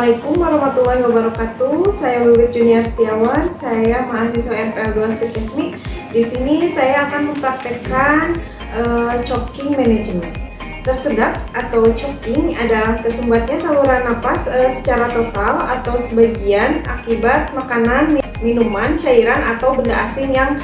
Assalamualaikum warahmatullahi wabarakatuh. Saya Wiwit Junior Setiawan. Saya mahasiswa RPL 2 Stikesmi. Di sini saya akan mempraktekkan choking management. Tersedak atau choking adalah tersumbatnya saluran napas secara total atau sebagian akibat makanan, minuman, cairan atau benda asing yang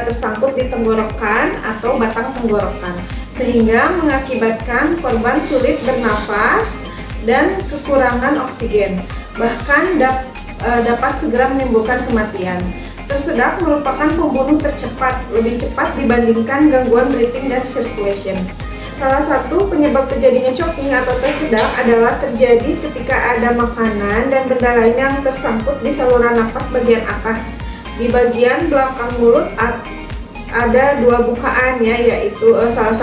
tersangkut di tenggorokan atau batang tenggorokan, sehingga mengakibatkan korban sulit bernafas dan kekurangan oksigen, bahkan dapat segera menimbulkan kematian. Tersedak merupakan pembunuh tercepat, lebih cepat dibandingkan gangguan breathing dan circulation. Salah satu penyebab terjadinya choking atau tersedak adalah terjadi ketika ada makanan dan benda lain yang tersangkut di saluran napas bagian atas. Di bagian belakang mulut ada dua bukaan, yaitu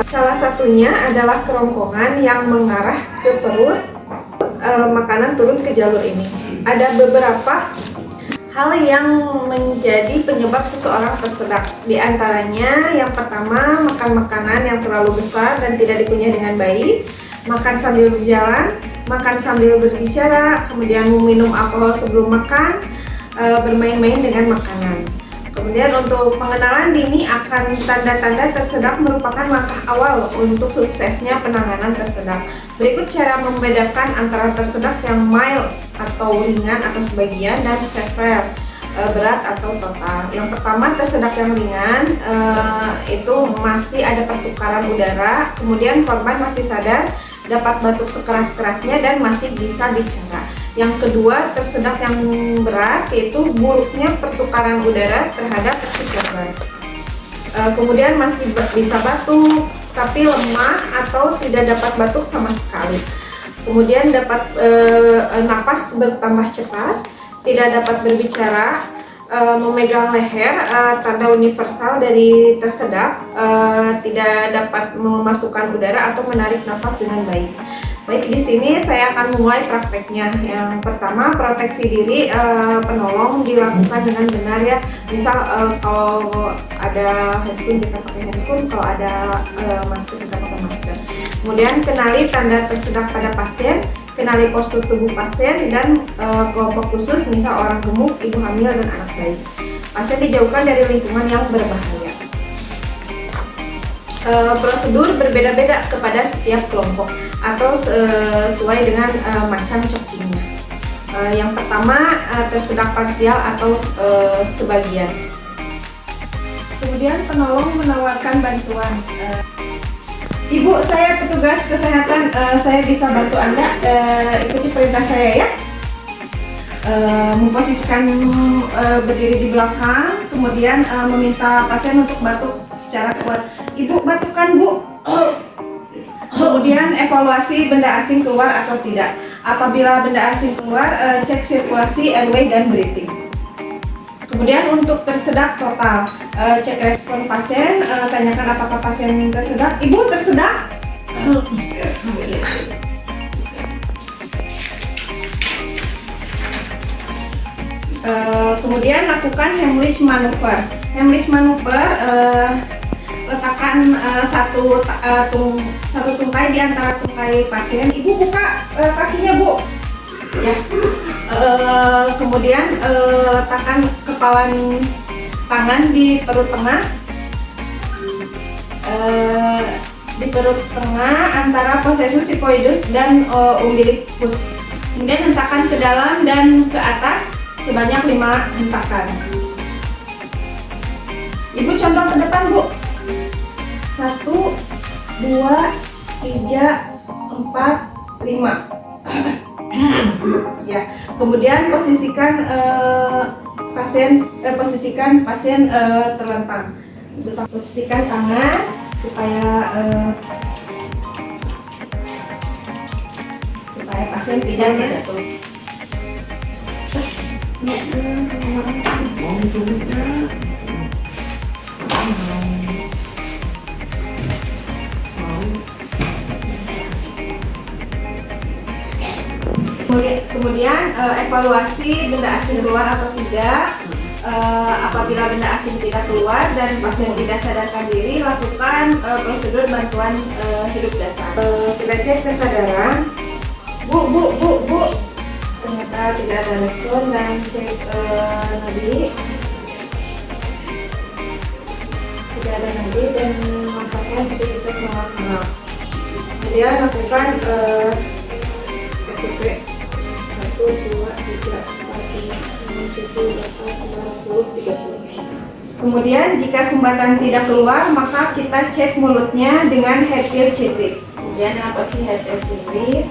salah satunya adalah kerongkongan yang mengarah ke perut. Makanan turun ke jalur ini. Ada beberapa hal yang menjadi penyebab seseorang tersedak. Di antaranya, yang pertama, makan makanan yang terlalu besar dan tidak dikunyah dengan baik, makan sambil berjalan, makan sambil berbicara, kemudian meminum alkohol sebelum makan, bermain-main dengan makanan. Kemudian untuk pengenalan dini akan tanda-tanda tersedak merupakan langkah awal untuk suksesnya penanganan tersedak. Berikut cara membedakan antara tersedak yang mild atau ringan atau sebagian dan severe, berat atau total. Yang pertama, tersedak yang ringan itu masih ada pertukaran udara, kemudian korban masih sadar, dapat batuk sekeras-kerasnya dan masih bisa bicara. Yang kedua, tersedak yang berat yaitu buruknya pertukaran udara terhadap si korban. Kemudian masih bisa batuk tapi lemah atau tidak dapat batuk sama sekali. Kemudian dapat napas bertambah cepat, tidak dapat berbicara, memegang leher, tanda universal dari tersedak, tidak dapat memasukkan udara atau menarik napas dengan baik. Baik, di sini saya akan mulai prakteknya. Yang pertama, proteksi diri penolong dilakukan dengan benar ya. Misal kalau ada handscoon kita pakai handscoon, kalau ada masker kita pakai masker. Kemudian kenali tanda tersedak pada pasien, kenali postur tubuh pasien dan kelompok khusus, misal orang gemuk, ibu hamil dan anak bayi. Pasien dijauhkan dari lingkungan yang berbahaya. Prosedur berbeda-beda kepada setiap kelompok atau sesuai dengan macam chokingnya. Yang pertama, tersedak parsial atau sebagian. Kemudian penolong menawarkan bantuan. Ibu, saya petugas kesehatan, saya bisa bantu Anda, ikuti perintah saya ya. Memposisikan berdiri di belakang, kemudian meminta pasien untuk batuk secara kuat. Ibu batukkan, Bu. Kemudian evaluasi benda asing keluar atau tidak. Apabila benda asing keluar, cek sirkulasi airway dan breathing. Kemudian untuk tersedak total, cek respon pasien, tanyakan apakah pasien tersedak. Ibu tersedak? Kemudian lakukan Heimlich maneuver. Heimlich maneuver, letakkan satu tungkai di antara tungkai pasien. Ibu buka kakinya, Bu. Ya. Kemudian letakkan kepalan tangan di perut tengah. Di perut tengah antara processus sifoidus dan umbilicus. Kemudian hentakan ke dalam dan ke atas sebanyak 5 hentakan. Ibu contoh ke depan, Bu. 1, 2, 3, 4, 5. Ya. Kemudian posisikan pasien terlentang. Posisikan tangan supaya pasien tidak terjatuh. Kemudian evaluasi benda asing keluar atau tidak. Apabila benda asing tidak keluar dan pasien tidak sadarkan diri, lakukan prosedur bantuan hidup dasar. Kita cek kesadaran. Bu, ternyata tidak ada respon, dan cek nadi, tidak ada nadi dan napasnya sedikit sengal-sengal. Kemudian lakukan KCP 1, 2, 3, 4, 5, 6, 7, 8, 9, 10, 30. Kemudian jika sumbatan tidak keluar, maka kita cek mulutnya dengan head ear cipit. Kemudian apa sih head ear cipit?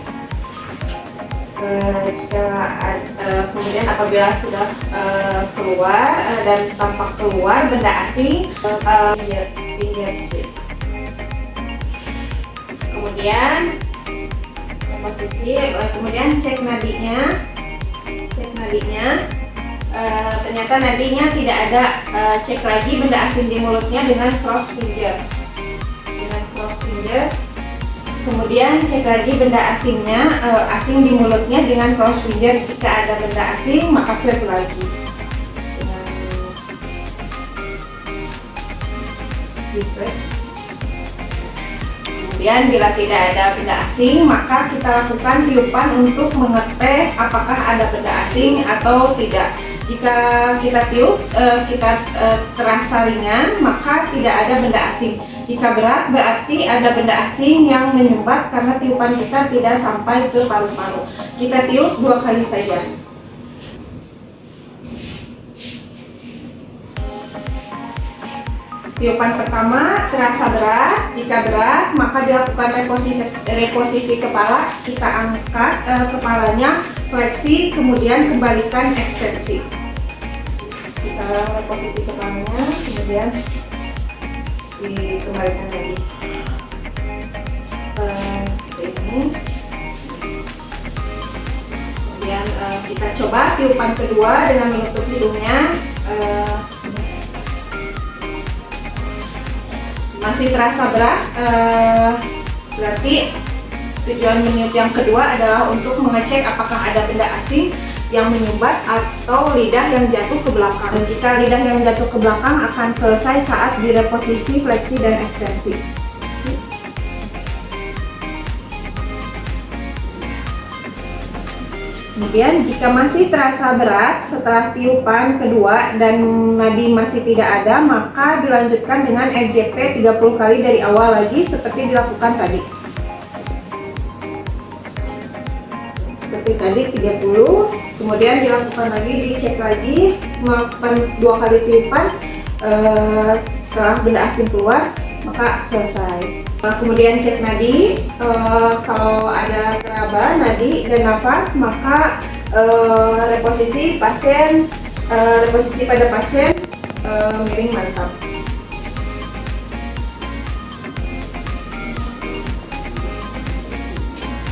Kemudian apabila sudah keluar dan tampak keluar benda asing, finger sweep. Kemudian posisi, kemudian cek nadinya, ternyata nadinya tidak ada. Cek lagi benda asing di mulutnya dengan cross finger, kemudian cek lagi benda asing di mulutnya dengan cross finger. Jika ada benda asing, maka flap lagi dengan display. Kemudian bila tidak ada benda asing, maka kita lakukan tiupan untuk mengetes apakah ada benda asing atau tidak. Jika kita tiup, terasa ringan, maka tidak ada benda asing. Jika berat, berarti ada benda asing yang menyumbat karena tiupan kita tidak sampai ke paru-paru. Kita tiup 2 kali saja. Tiupan pertama terasa berat. Jika berat, maka dilakukan reposisi kepala. Kita angkat kepalanya, fleksi, kemudian kembalikan ekstensi. Kita reposisi kepalanya, kemudian dikembalikan lagi seperti ini. Kemudian kita coba tiupan kedua dengan menutup hidungnya. Masih terasa berat, berarti tujuan meniup yang kedua adalah untuk mengecek apakah ada benda asing yang menyumbat atau lidah yang jatuh ke belakang. Jika lidah yang jatuh ke belakang akan selesai saat direposisi, fleksi, dan ekstensi. Kemudian jika masih terasa berat setelah tiupan kedua dan nadi masih tidak ada, maka dilanjutkan dengan RJP 30 kali dari awal lagi seperti dilakukan tadi. Seperti tadi 30, kemudian dilakukan lagi, dicek lagi, melakukan 2 kali tiupan. Setelah benda asing keluar, maka selesai. Kemudian cek nadi, kalau ada teraba nadi dan nafas, maka reposisi pada pasien miring mantap.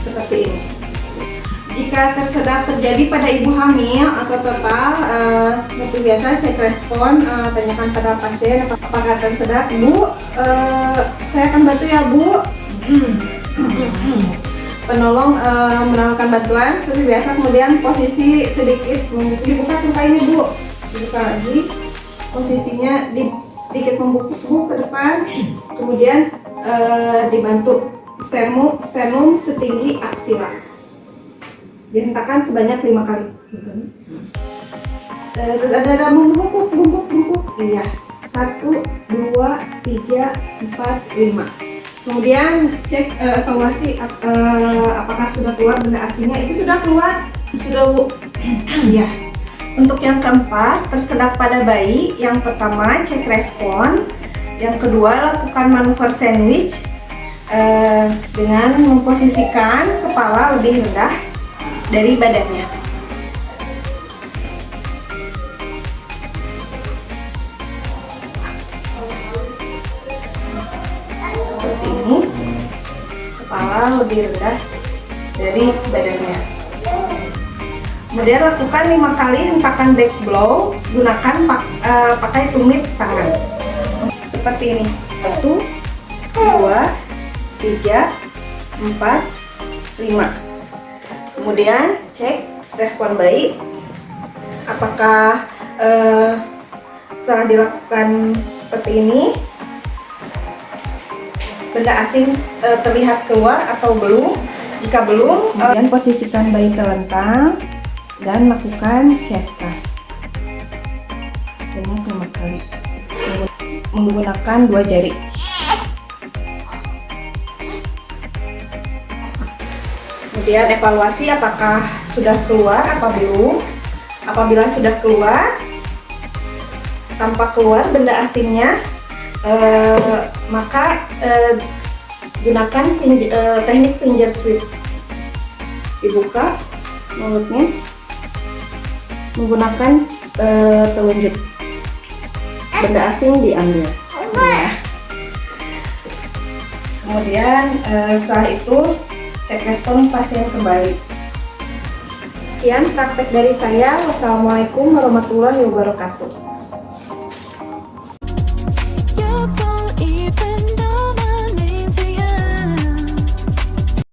Seperti ini. Jika tersedak terjadi pada ibu hamil atau total, seperti biasa cek respon, tanyakan pada pasien apakah tersedak. Bu, saya akan bantu ya Bu. Penolong menawarkan bantuan seperti biasa, kemudian posisi sedikit dibuka tungkai ini Bu, dibuka lagi, posisinya sedikit membuku ke depan, kemudian dibantu sternum setinggi aksila. Dihentakkan sebanyak 5 kali. Ada bungkuk. Iya. 1, 2, 3, 4, 5. Kemudian cek evaluasi apakah sudah keluar benda asingnya. Itu sudah keluar. Sudah Bu. Iya. Untuk yang keempat, tersedak pada bayi. Yang pertama cek respon. Yang kedua lakukan manuver sandwich dengan memposisikan kepala lebih rendah dari badannya. Seperti ini, kepala lebih rendah dari badannya. Kemudian lakukan 5 kali hentakan back blow, gunakan pakai tumit tangan. Seperti ini, 1, 2, 3, 4, 5. Kemudian cek respon bayi, apakah setelah dilakukan seperti ini benda asing terlihat keluar atau belum. Jika belum, kemudian posisikan bayi terlentang, dan lakukan chest thrust. Sebanyak 5 kali menggunakan 2 jari. Kemudian evaluasi apakah sudah keluar apa belum. Apabila sudah keluar, tanpa keluar benda asingnya, maka gunakan teknik finger sweep. Dibuka mulutnya menggunakan telunjuk. Benda asing diambil. Kemudian setelah itu cek respon pasien kembali. Sekian praktek dari saya. Wassalamualaikum warahmatullahi wabarakatuh.